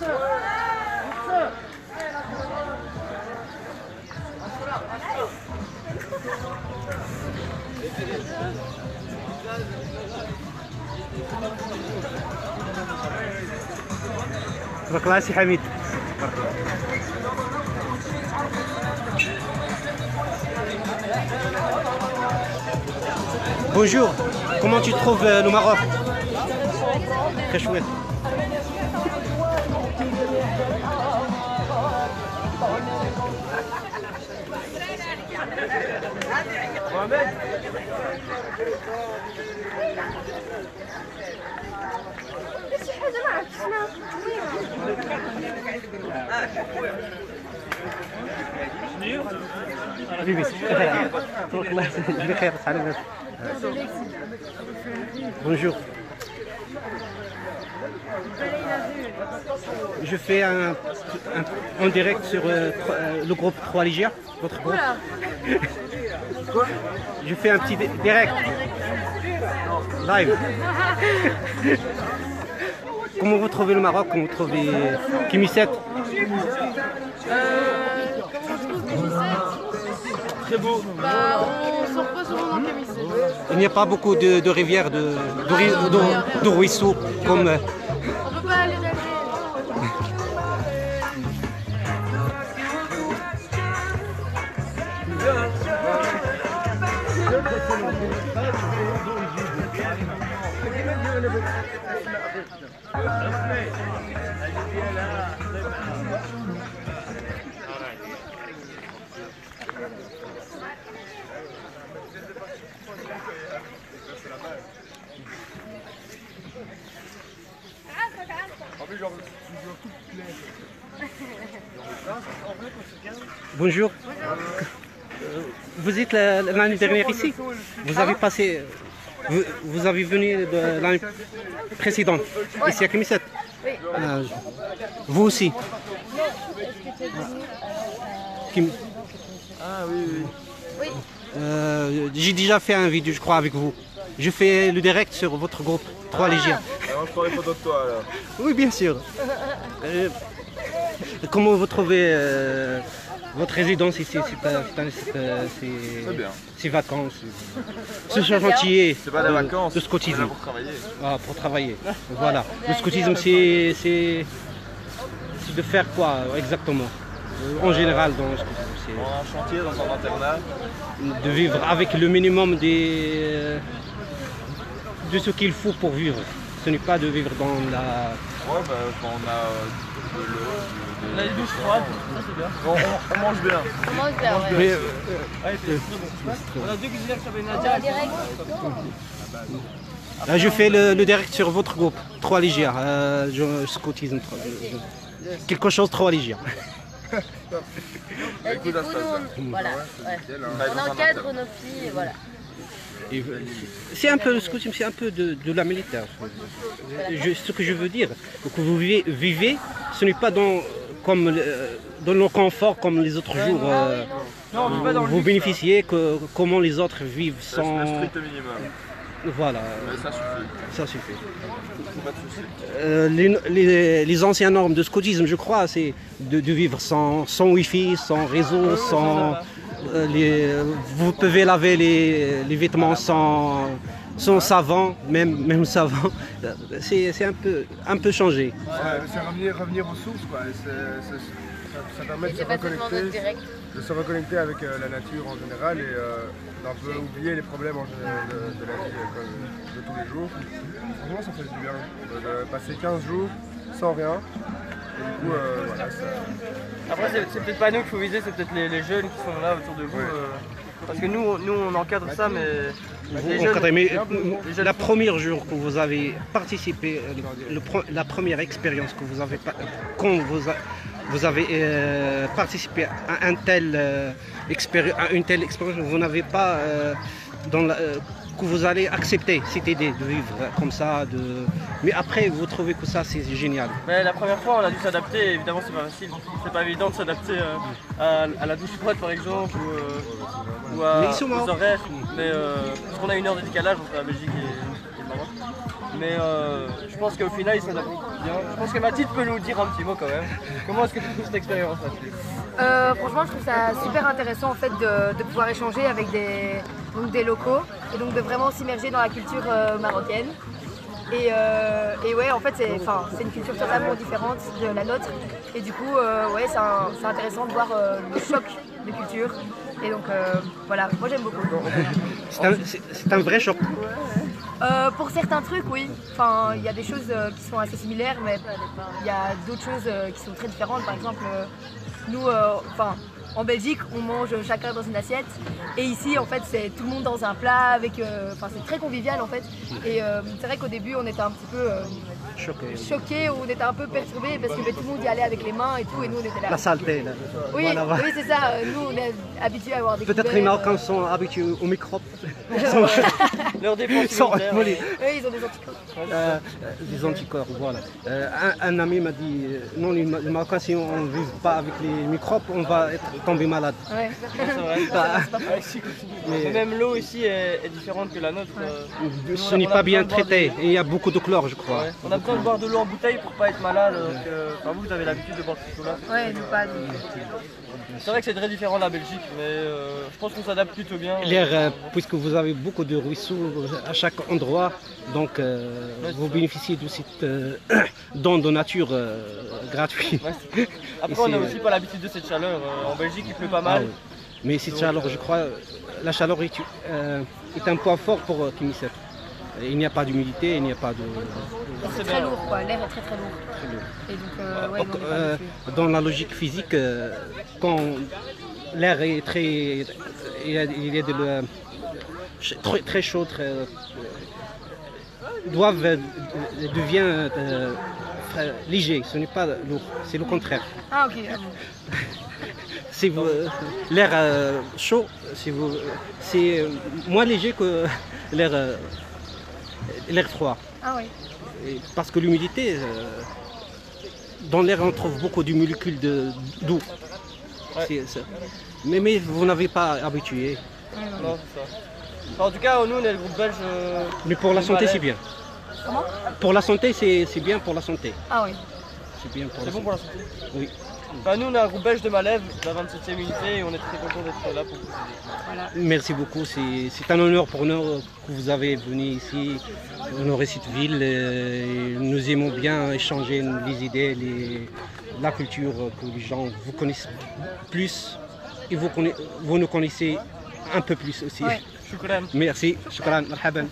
تبارك الله سي حميد. Bonjour, comment tu trouves le Maroc? Très chouette. حبيبي تبارك الله بخير على Bonjour. Je fais en direct sur le groupe 3 Ligia, votre groupe. Je fais un petit direct. Live. Comment vous trouvez le Maroc? Comment vous trouvez Kémisset? Très beau. Bah, on sort pas souvent dans Kémisset. Il n'y a pas beaucoup de rivières, de ruisseaux comme... On peut pas aller nager. Bonjour. Vous êtes l'année dernière ici? Vous avez passé... Vous avez venu de l'année précédente, ici à Kémisset? Oui. Vous aussi? Ah oui, oui. Oui. J'ai déjà fait un vidéo, je crois, avec vous. Je fais le direct sur votre groupe 3 Légiens. Alors je prends les photos de toi alors. Oui, bien sûr. Comment vous trouvez votre résidence ici? C'est bien. Ces vacances, ce chantier C'est pas des vacances, de c'est scoutisme. pour travailler. Ah, pour travailler. Voilà. Le scoutisme, c'est de faire quoi exactement? En général, dans le scoutisme, c'est En chantier dans un internat. de vivre avec le minimum de ce qu'il faut pour vivre. Ce n'est pas de vivre dans la... Ouais, bah quand on a de l'eau, On a les douches froides, ça c'est bien. on mange bien. On mange bien, ouais. Mais, On a deux cuisinières qui s'appellent On Nadia. va direct. là, je fais le direct sur votre groupe, 3 Légiens. Scoutisme, quelque chose 3 Légiens. Et du coup, nous, voilà. Ouais. On encadre nos filles, et voilà. C'est un peu le scoutisme, c'est un peu de la militaire. Ce que je veux dire, que vous vivez, ce n'est pas dans le confort comme les autres jours. Non, on vit pas dans le Vous luxe, bénéficiez comment les autres vivent Le sans... strict minimum. Voilà, Mais ça suffit. ça suffit. Pas de soucis. Les anciennes normes de scoutisme, je crois, c'est de vivre sans wifi, sans réseau, sans... vous pouvez laver les vêtements sans savon, même savon. C'est un peu changé. Ouais, c'est revenir aux sources, quoi. Ça permet Et c'est facilement notre direct. de se reconnecter avec la nature en général et d'un peu oublier les problèmes de la vie de tous les jours. Franchement, ça fait du bien de passer 15 jours sans rien. Et du coup, voilà, ça... Après, c'est peut-être pas nous qu'il faut viser, c'est peut-être les jeunes qui sont là autour de vous. Parce que nous on encadre ça, mais les Vous jeunes, encadrez, mais les jeunes la première jour que vous avez participé, la première expérience que vous avez, quand vous avez participé à une telle expérience, vous n'avez pas que vous allez accepter cette idée de vivre comme ça. Mais après, vous trouvez que ça c'est génial. mais la première fois on a dû s'adapter, évidemment c'est pas facile. C'est pas évident de s'adapter à la douche froide par exemple ou Mais ils sont aux morts. horaires. Mais parce qu'on a 1 heure de décalage entre la Belgique et le Maroc. Mais je pense qu'au final, il s'adapte bien. Je pense que Mathilde peut nous dire un petit mot quand même. Comment est-ce que tu trouves cette expérience, Mathilde? Franchement, je trouve ça super intéressant en fait de pouvoir échanger avec des locaux et donc de vraiment s'immerger dans la culture marocaine. Et ouais, en fait, c'est une culture totalement différente de la nôtre. Et du coup, ouais, c'est intéressant de voir le choc de culture. Et donc, voilà, moi j'aime beaucoup. C'est un vrai choc. Pour certains trucs, oui. Enfin, il y a des choses qui sont assez similaires, mais il y a d'autres choses qui sont très différentes. Par exemple, nous, en Belgique, on mange chacun dans une assiette. Et ici, en fait, c'est tout le monde dans un plat avec. C'est très convivial en fait. Et c'est vrai qu'au début, on était un petit peu choqués, ou on était un peu perturbés parce que tout le monde y allait avec les mains et tout, et nous on était là. La saleté, là. Oui, Voilà. oui, c'est ça. Nous, on est habitués à avoir des Peut-être les Marocains sont habitués aux microbes. Leur défense Sans immunitaire. voler. Oui, ils ont des anticorps. Des anticorps, voilà. Un ami m'a dit, non, les Marocains, si on ne vit pas avec les microbes, on va tomber malade. Ouais. C'est vrai. Bah, Mais même l'eau ici est différente que la nôtre. Nous, ce on n'est a pas besoin bien de boire traité et il y a beaucoup de chlore, je crois. Ouais. On a besoin de boire de l'eau en bouteille pour pas être malade. Donc, vous avez l'habitude de boire cette eau-là. Ouais, nous pas. C'est vrai que c'est très différent de la Belgique, mais je pense qu'on s'adapte plutôt bien. L'air, puisque vous avez beaucoup de ruisseaux à chaque endroit, donc vous bénéficiez de cette don de nature gratuit. Ouais. Après, Et on n'a c'est- aussi pas l'habitude de cette chaleur. En Belgique, il pleut pas Ah mal. oui. Mais cette chaleur, je crois, la chaleur est un point fort pour Kimisset. Il n'y a pas d'humidité, il n'y a pas de... C'est très lourd, quoi. L'air est très très lourd. Et donc, ouais, Donc, nous, on est pas habitués. dans la logique physique, quand l'air est très... il y a très chaud, devient léger, ce n'est pas lourd, c'est le contraire. Ah, ok. Si vous, l'air chaud, c'est moins léger que l'air froid. Ah, oui. Et parce que l'humidité, dans l'air on trouve beaucoup de molécules d'eau. Ouais. Mais vous n'avez pas habitué. Non, c'est ça. Enfin, en tout cas, nous, on est le groupe belge. Mais pour la santé, c'est bien. Comment? Pour la santé, c'est bien pour la santé. Ah, oui. C'est bien pour C'est la bon santé. pour la santé. Oui. Enfin, nous, on est un groupe belge de Malève, de la 27e unité, et on est très contents d'être là pour vous aider. Voilà. Merci beaucoup. C'est un honneur pour nous que vous avez venu ici, honorer cette ville. Et nous aimons bien échanger les idées, la culture, que les gens vous connaissent plus et vous nous connaissez un peu plus aussi. Ouais. Shukran. Merci. Shukran. Marhaban.